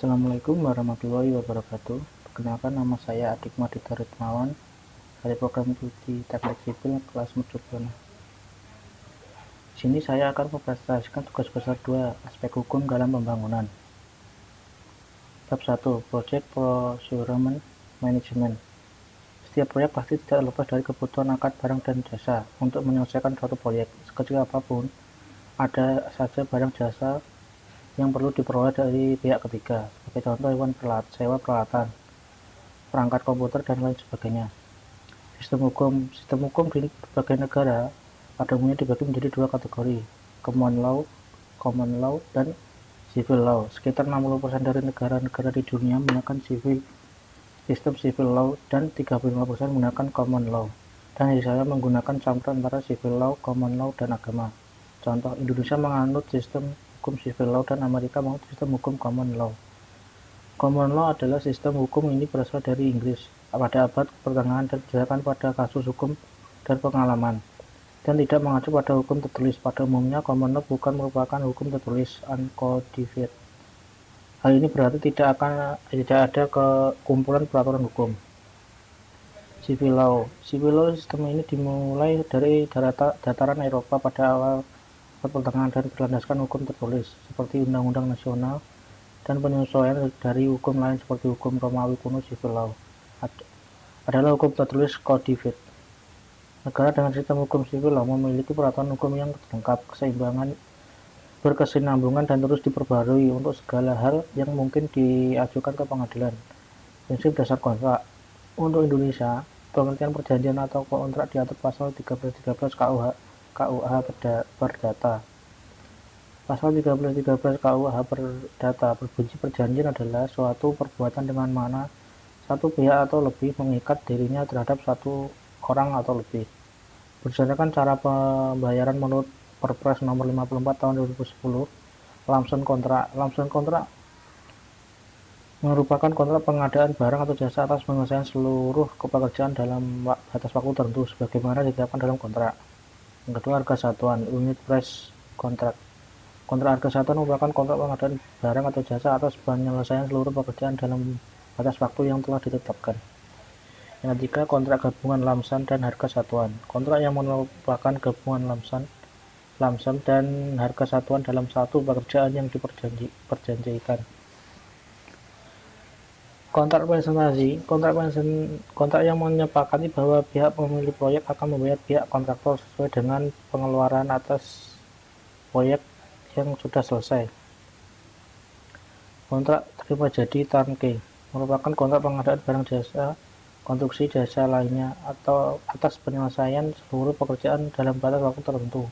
Assalamualaikum warahmatullahi wabarakatuh. Perkenalkan, nama saya Adik Madita Ritmawan dari program studi Teknik Sipil kelas Mercubuana. Di sini saya akan mempresentasikan tugas besar 2 aspek hukum dalam pembangunan. Bab 1, Project Procurement Management. Setiap proyek pasti tidak lepas dari kebutuhan angkat barang dan jasa. Untuk menyelesaikan suatu proyek, sekecil apapun, ada saja barang jasa yang perlu diperoleh dari pihak ketiga. Sebagai contoh, sewa peralatan, perangkat komputer, dan lain sebagainya. Sistem hukum di berbagai negara pada umumnya dibagi menjadi 2 kategori, common law dan civil law. Sekitar 60% dari negara-negara di dunia menggunakan sistem civil law dan 35% menggunakan common law. Dan di saya menggunakan campuran antara civil law, common law, dan agama. Contoh, Indonesia menganut sistem hukum civil law dan Amerika menganut sistem hukum common law. Common law adalah sistem hukum ini berasal dari Inggris pada abad pertengahan dan berdasarkan pada kasus hukum dan pengalaman, dan tidak mengacu pada hukum tertulis. Pada umumnya, common law bukan merupakan hukum tertulis uncodified. Hal ini berarti tidak ada kumpulan peraturan hukum. Civil law sistem ini dimulai dari dataran Eropa pada awal abad pertengahan dan berlandaskan hukum tertulis seperti undang-undang nasional dan penyesuaian dari hukum lain seperti hukum Romawi kuno. Civil law adalah hukum tertulis codified. Negara dengan sistem hukum civil law memiliki peraturan hukum yang lengkap, berkesinambungan, dan terus diperbarui untuk segala hal yang mungkin diajukan ke pengadilan. Prinsip dasar kontrak. Untuk Indonesia, pengertian perjanjian atau kontrak diatur pasal 1313 KUH Perdata. Pasal 1313 KUH Perdata berbunyi perjanjian adalah suatu perbuatan dengan mana satu pihak atau lebih mengikat dirinya terhadap satu orang atau lebih. Berdasarkan cara pembayaran menurut Perpres nomor 54 tahun 2010, Lamson kontrak merupakan kontrak pengadaan barang atau jasa atas penyelesaian seluruh pekerjaan dalam batas waktu tertentu sebagaimana ditetapkan dalam kontrak. Yang kedua, harga satuan, unit price contract. Kontrak harga satuan merupakan kontrak pengadaan barang atau jasa atas penyelesaian seluruh pekerjaan dalam batas waktu yang telah ditetapkan. Yang ketiga, kontrak gabungan lamsam dan harga satuan. Kontrak yang merupakan gabungan lamsam dan harga satuan dalam satu pekerjaan yang diperjanjikan. Kontrak presentasi. Kontrak yang menyepakati bahwa pihak pemilik proyek akan membayar pihak kontraktor sesuai dengan pengeluaran atas proyek yang sudah selesai. Kontrak terima jadi turnkey merupakan kontrak pengadaan barang jasa, konstruksi, jasa lainnya atau atas penyelesaian seluruh pekerjaan dalam batas waktu tertentu.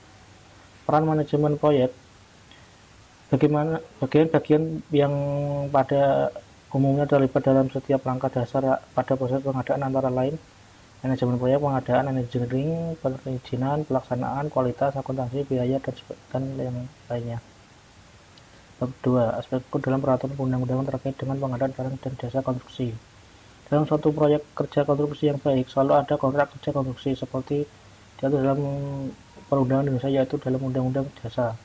Peran manajemen proyek. Bagian-bagian yang pada umumnya terlibat dalam setiap langkah dasar pada proses pengadaan antara lain manajemen proyek, pengadaan, engineering, perizinan, pelaksanaan, kualitas, akuntansi, biaya, dan yang lainnya. Bab 2, aspek hukum dalam peraturan perundang-undangan terkait dengan pengadaan barang dan jasa konstruksi. Dalam suatu proyek kerja konstruksi yang baik, selalu ada kontrak kerja konstruksi seperti diatur dalam perundangan Indonesia, yaitu dalam Undang-Undang Jasa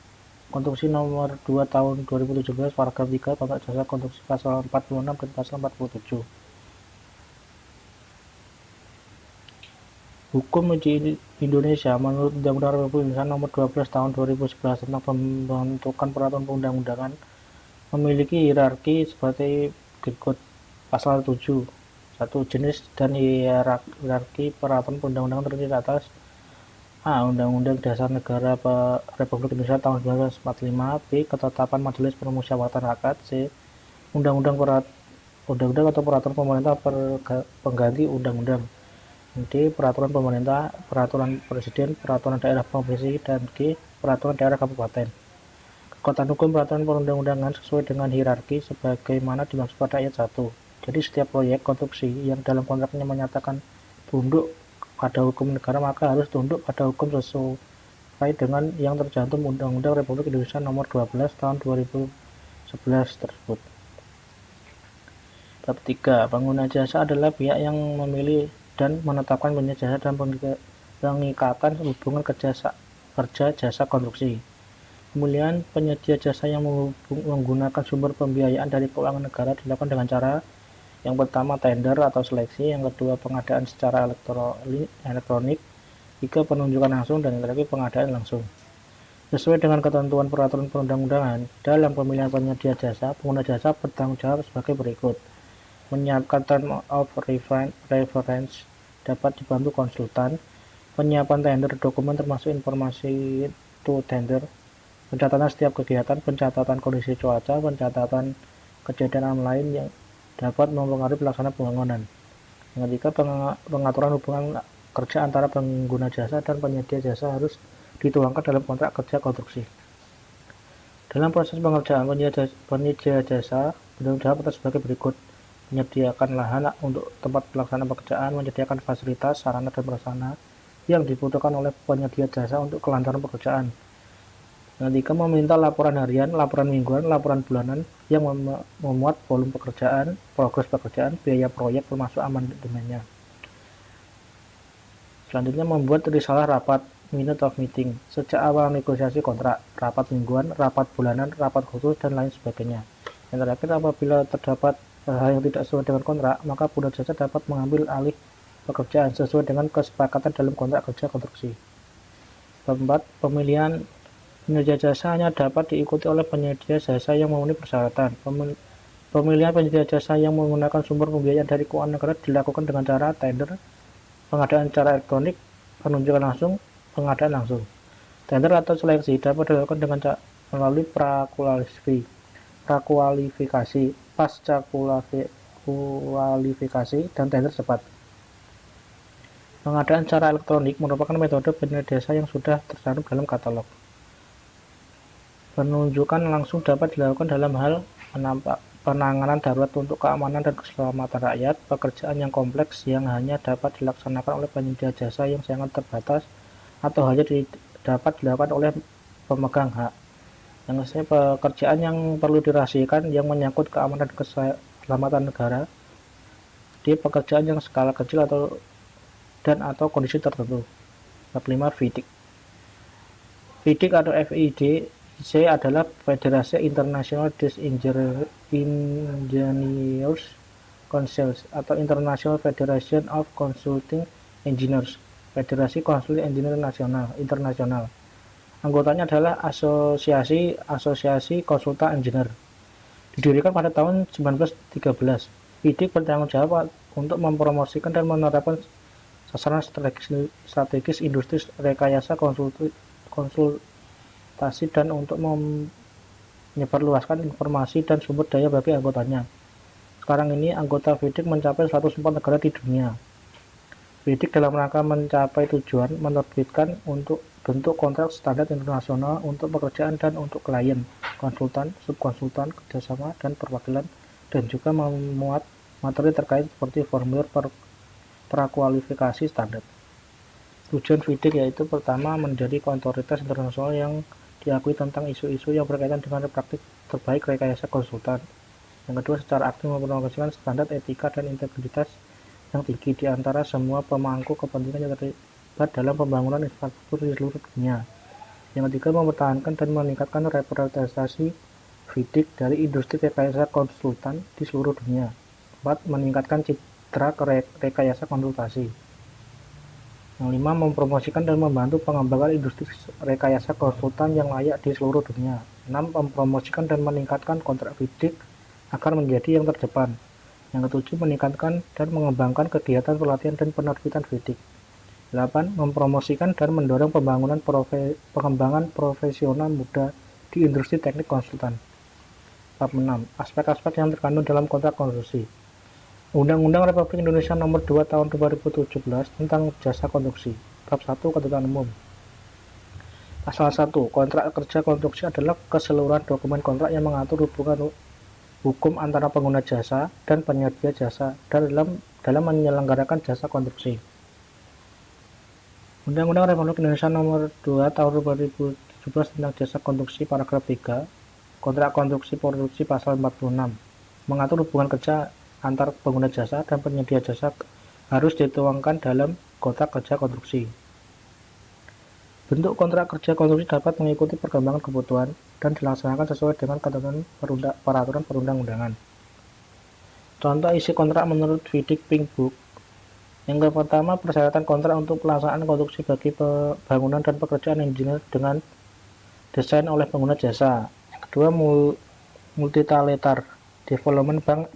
Konstruksi nomor 2 tahun 2017 paragraf 3 kontrak jasa konstruksi pasal 46 dan pasal 47. Hukum di Indonesia menurut Undang-Undang Republik Indonesia nomor 12 tahun 2011 tentang pembentukan peraturan perundang-undangan memiliki hierarki seperti berikut. Pasal 7. 1. Jenis dan hierarki peraturan perundang-undangan terdiri atas: A. Undang-Undang Dasar Negara Republik Indonesia tahun 1945. B. Ketetapan Majelis Permusyawaratan Rakyat. C. Undang-undang atau peraturan pemerintah pengganti undang-undang. D. Peraturan pemerintah, peraturan presiden, peraturan daerah provinsi, dan G. Peraturan daerah kabupaten. Kekuatan hukum peraturan perundang-undangan sesuai dengan hierarki sebagaimana dimaksud pada ayat 1. Jadi setiap proyek konstruksi yang dalam kontraknya menyatakan tunduk pada hukum negara maka harus tunduk pada hukum sesuai dengan yang tercantum Undang-Undang Republik Indonesia nomor 12 tahun 2011 tersebut. Bab 3. Pengguna jasa adalah pihak yang memilih dan menetapkan penyedia jasa dan pengikatan hubungan kerja jasa konstruksi. Pemilihan penyedia jasa yang menggunakan sumber pembiayaan dari keuangan negara dilakukan dengan cara yang pertama tender atau seleksi, yang kedua pengadaan secara elektronik, tiga penunjukan langsung, dan yang terakhir pengadaan langsung. Sesuai dengan ketentuan peraturan perundang-undangan, dalam pemilihan penyedia jasa, pengguna jasa bertanggung jawab sebagai berikut. Menyiapkan term of reference dapat dibantu konsultan. Penyiapan tender dokumen termasuk informasi to tender, pencatatan setiap kegiatan, pencatatan kondisi cuaca, pencatatan kejadian lain yang dapat mempengaruhi pelaksanaan pembangunan. Yang ketiga, pengaturan hubungan kerja antara pengguna jasa dan penyedia jasa harus dituangkan dalam kontrak kerja konstruksi. Dalam proses pengerjaan, penyedia jasa bertanggung jawab atas sebagai berikut: menyediakan lahan untuk tempat pelaksanaan pekerjaan, menyediakan fasilitas, sarana dan prasarana yang dibutuhkan oleh penyedia jasa untuk kelancaran pekerjaan. Yang ketiga, meminta laporan harian, laporan mingguan, laporan bulanan yang memuat volume pekerjaan, progres pekerjaan, biaya proyek termasuk amandemennya. Selanjutnya, membuat risalah rapat, minute of meeting, sejak awal negosiasi kontrak, rapat mingguan, rapat bulanan, rapat khusus, dan lain sebagainya. Yang terakhir, apabila terdapat hal yang tidak sesuai dengan kontrak, maka pengguna jasa dapat mengambil alih pekerjaan sesuai dengan kesepakatan dalam kontrak kerja konstruksi. Keempat, pemilihan penyedia jasa hanya dapat diikuti oleh penyedia jasa yang memenuhi persyaratan. Pemilihan penyedia jasa yang menggunakan sumber pembiayaan dari keuangan negara dilakukan dengan cara tender, pengadaan secara elektronik, penunjukan langsung, pengadaan langsung. Tender atau seleksi dapat dilakukan dengan melalui prakualifikasi, pasca kualifikasi, dan tender cepat. Pengadaan secara elektronik merupakan metode penyedia jasa yang sudah tercantum dalam katalog. Penunjukan langsung dapat dilakukan dalam hal penanganan darurat untuk keamanan dan keselamatan rakyat, pekerjaan yang kompleks yang hanya dapat dilaksanakan oleh penyedia jasa yang sangat terbatas atau hanya dapat dilakukan oleh pemegang hak. Yang ketiga, pekerjaan yang perlu dirahasiakan yang menyangkut keamanan dan keselamatan negara di pekerjaan yang skala kecil atau kondisi tertentu. Bab 5, FIDIC. FIDIC atau FIDC adalah Federasi International Engineers Council atau International Federation of Consulting Engineers, Federasi Konsultan Engineer Internasional. Anggotanya adalah Asosiasi Konsultan Engineer. Didirikan pada tahun 1913. FIDIC bertanggung jawab untuk mempromosikan dan menerapkan sasaran strategis industri rekayasa konsultasi dan untuk menyebarluaskan informasi dan sumber daya bagi anggotanya. Sekarang ini anggota FIDIC mencapai 104 negara di dunia. FIDIC dalam rangka mencapai tujuan menerbitkan untuk bentuk kontrak standar internasional untuk pekerjaan dan untuk klien, konsultan, subkonsultan, kerjasama, dan perwakilan, dan juga memuat materi terkait seperti formulir prakualifikasi standar. Tujuan FIDIC yaitu pertama, menjadi otoritas internasional yang diakui tentang isu-isu yang berkaitan dengan praktik terbaik rekayasa konsultan. Yang kedua, secara aktif mempromosikan standar etika dan integritas yang tinggi di antara semua pemangku kepentingan yang terlibat dalam pembangunan infrastruktur di seluruh dunia. Yang ketiga, mempertahankan dan meningkatkan representasi FIDIC dari industri rekayasa konsultan di seluruh dunia. 4. Meningkatkan citra rekayasa konsultasi. Yang 5. Mempromosikan dan membantu pengembangan industri rekayasa konsultan yang layak di seluruh dunia. 6. Mempromosikan dan meningkatkan kontrak FIDIC agar menjadi yang terdepan. Yang ketujuh, meningkatkan dan mengembangkan kegiatan pelatihan dan penerbitan FIDIC. 8. Mempromosikan dan mendorong pengembangan profesional muda di industri teknik konsultan. Bab 6. Aspek-aspek yang terkandung dalam kontrak konstruksi. Undang-Undang Republik Indonesia Nomor 2 Tahun 2017 tentang Jasa Konstruksi. Bab 1. Ketentuan umum. Pasal 1. Kontrak kerja konstruksi adalah keseluruhan dokumen kontrak yang mengatur hubungan hukum antara pengguna jasa dan penyedia jasa dalam menyelenggarakan jasa konstruksi. Undang-Undang Republik Indonesia Nomor 2 Tahun 2017 tentang Jasa Konstruksi Paragraf 3. Kontrak konstruksi produksi pasal 46 mengatur hubungan kerja antar pengguna jasa dan penyedia jasa harus dituangkan dalam kontrak kerja konstruksi. Bentuk kontrak kerja konstruksi dapat mengikuti perkembangan kebutuhan dan dilaksanakan sesuai dengan ketentuan peraturan perundang-undangan. Contoh isi kontrak menurut Vidic Pink Book. Yang pertama, persyaratan kontrak untuk pelaksanaan konstruksi bagi bangunan dan pekerjaan engineer dengan desain oleh pengguna jasa. Yang kedua, multilateral development bank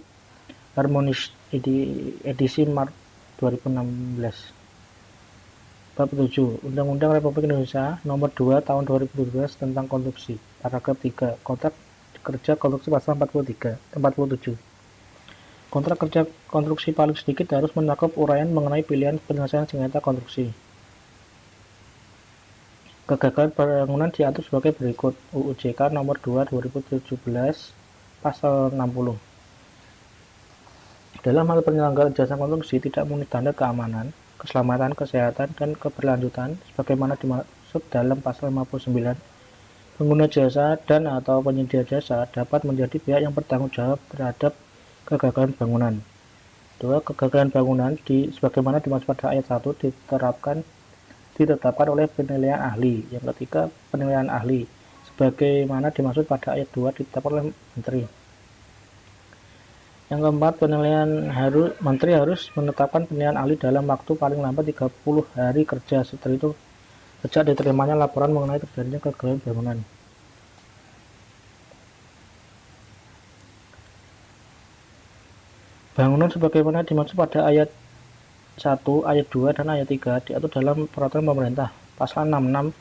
harmonis edisi Maret 2016. Bab 7 Undang-Undang Republik Indonesia Nomor 2 Tahun 2012 tentang konstruksi. Paragraf 3 Kontrak kerja konstruksi pasal 47. Kontrak kerja konstruksi paling sedikit harus mencakup uraian mengenai pilihan penyelesaian sengketa konstruksi. Kegagalan bangunan diatur sebagai berikut. UU JK Nomor 2 2017 Pasal 60. Dalam hal penyelenggaraan jasa konstruksi tidak memenuhi standar keamanan, keselamatan, kesehatan, dan keberlanjutan sebagaimana dimaksud dalam pasal 59, pengguna jasa dan atau penyedia jasa dapat menjadi pihak yang bertanggung jawab terhadap kegagalan bangunan. 2. Kegagalan bangunan sebagaimana dimaksud pada ayat 1 ditetapkan oleh penilaian ahli. Yang ketiga, penilaian ahli sebagaimana dimaksud pada ayat 2 ditetapkan oleh menteri. Yang keempat, menteri harus menetapkan penilaian ahli dalam waktu paling lambat 30 hari kerja setelah itu sejak diterimanya laporan mengenai terjadinya kegagalan bangunan. Bangunan sebagaimana dimaksud pada ayat 1, ayat 2, dan ayat 3 diatur dalam peraturan pemerintah. Pasal 66.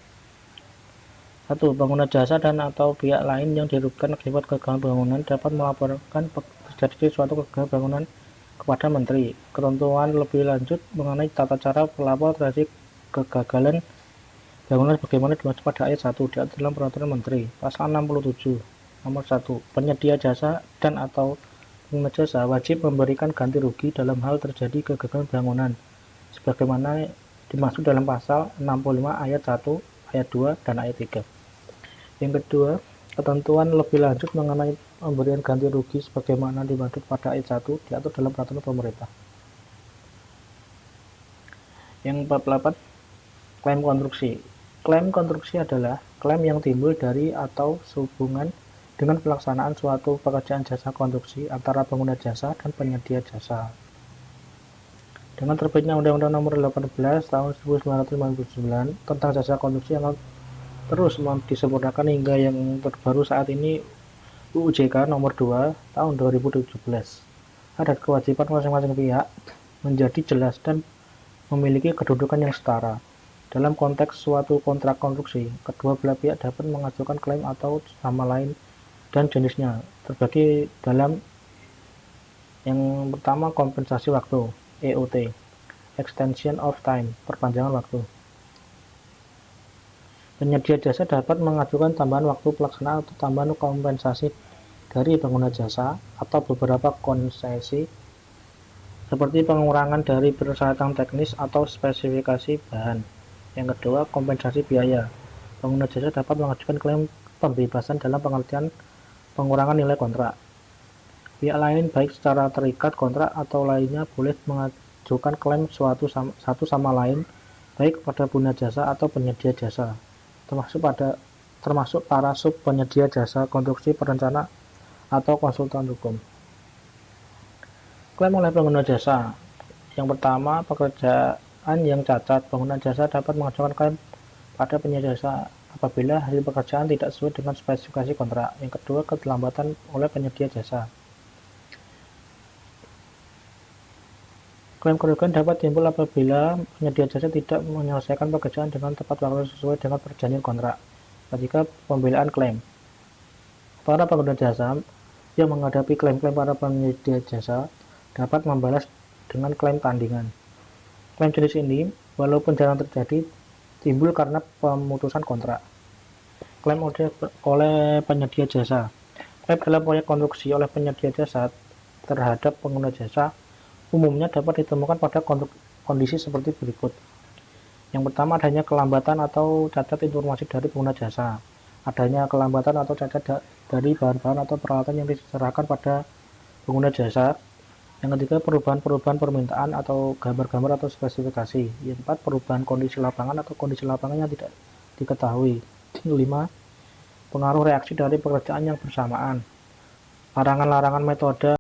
1. Pengguna jasa dan atau pihak lain yang dirugikan akibat kegagalan bangunan dapat melaporkan terjadi suatu kegagalan bangunan kepada menteri. Ketentuan lebih lanjut mengenai tata cara pelapor terjadi kegagalan bangunan sebagaimana dimaksud pada ayat 1 diatur dalam peraturan menteri. Pasal 67. Nomor 1. Penyedia jasa dan atau pengguna jasa wajib memberikan ganti rugi dalam hal terjadi kegagalan bangunan sebagaimana dimaksud dalam pasal 65 ayat 1, ayat 2, dan ayat 3. Yang kedua, ketentuan lebih lanjut mengenai pemberian ganti rugi sebagaimana dimaksud pada ayat 1 diatur dalam peraturan pemerintah. Yang 48, klaim konstruksi. Klaim konstruksi adalah klaim yang timbul dari atau sehubungan dengan pelaksanaan suatu pekerjaan jasa konstruksi antara pengguna jasa dan penyedia jasa. Dengan terbitnya Undang-Undang Nomor 18 Tahun 1959 tentang jasa konstruksi yang terus disempurnakan hingga yang terbaru saat ini UU JK Nomor 2 Tahun 2017. Ada kewajiban masing-masing pihak menjadi jelas dan memiliki kedudukan yang setara. Dalam konteks suatu kontrak konstruksi, kedua belah pihak dapat mengajukan klaim atau sama lain dan jenisnya terbagi dalam yang pertama kompensasi waktu (EOT), extension of time, perpanjangan waktu. Penyedia jasa dapat mengajukan tambahan waktu pelaksanaan atau tambahan kompensasi dari pengguna jasa atau beberapa konsesi seperti pengurangan dari persyaratan teknis atau spesifikasi bahan. Yang kedua, kompensasi biaya. Pengguna jasa dapat mengajukan klaim pembebasan dalam pengertian pengurangan nilai kontrak. Pihak lain baik secara terikat kontrak atau lainnya boleh mengajukan klaim satu sama lain baik pada pengguna jasa atau penyedia jasa, termasuk para sub penyedia jasa konstruksi, perencana, atau konsultan hukum. Klaim oleh pengguna jasa. Yang pertama, pekerjaan yang cacat. Pengguna jasa dapat mengajukan klaim pada penyedia jasa apabila hasil pekerjaan tidak sesuai dengan spesifikasi kontrak. Yang kedua, keterlambatan oleh penyedia jasa. Klaim kerugian dapat timbul apabila penyedia jasa tidak menyelesaikan pekerjaan dengan tepat waktu sesuai dengan perjanjian kontrak. Ketika pembelaan klaim, para pengguna jasa yang menghadapi klaim-klaim para penyedia jasa dapat membalas dengan klaim tandingan. Klaim jenis ini, walaupun jarang terjadi, timbul karena pemutusan kontrak. Klaim oleh penyedia jasa. Klaim dalam proyek konstruksi oleh penyedia jasa terhadap pengguna jasa umumnya dapat ditemukan pada kondisi seperti berikut. Yang pertama, adanya kelambatan atau cacat informasi dari pengguna jasa. Adanya kelambatan atau cacat dari bahan-bahan atau peralatan yang diserahkan pada pengguna jasa. Yang ketiga, perubahan-perubahan permintaan atau gambar-gambar atau spesifikasi. Yang keempat, perubahan kondisi lapangan atau kondisi lapangan yang tidak diketahui. 5. Pengaruh reaksi dari pekerjaan yang bersamaan. Larangan-larangan metode